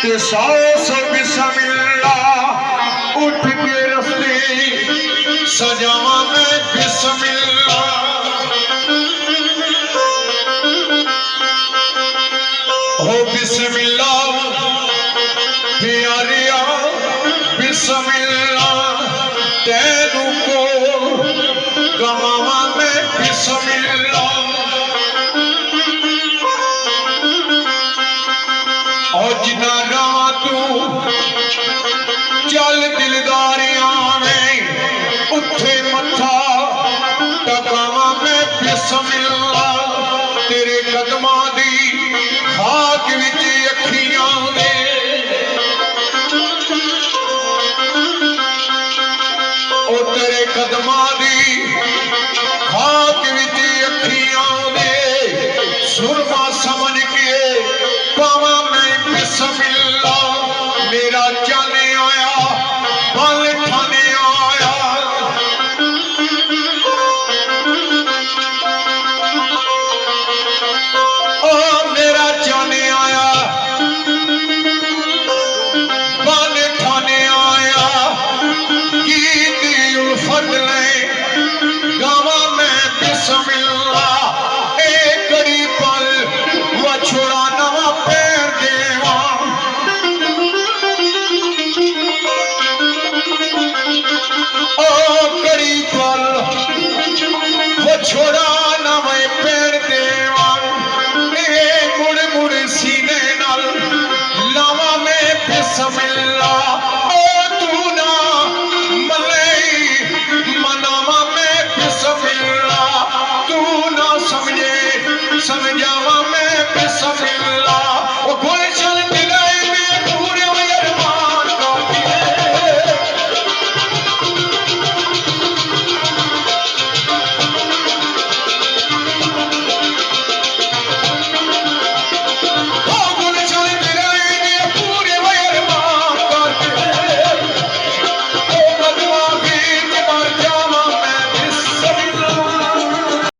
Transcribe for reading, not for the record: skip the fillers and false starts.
ते सौ बिस्मिल्लाह उठ के रस्ते सजावा मैं बिस्मिल्लाह। हो बिस्मिल्लाह प्यारिया बिस्मिल्लाह तेनू को गवावा मैं बिस्मिल्लाह। और जिना राह तू चल दिलदारियां में उठे मथा टकावा मैं बिस्मिल्लाह। तेरे कदमां दी खाक विच अखियां दे ओ तेरे कदमां दी खाक विच अखियां दे सुरमा समझ के पावा मैं बिस्मिल्लाह। मेरा जाने आया बल ठाने आया ओ मेरा जाने आया बल ठाने आया की उल्फत ले गावा मैं बिस्मिल्लाह। एक कड़ी पल वछोड़ा नवा पैर देवा ओ कड़ी पल वछोड़ा नवे पैर देवा। मुड़ मुड़ सीने नाल लावा मैं बिस्मिल्लाह।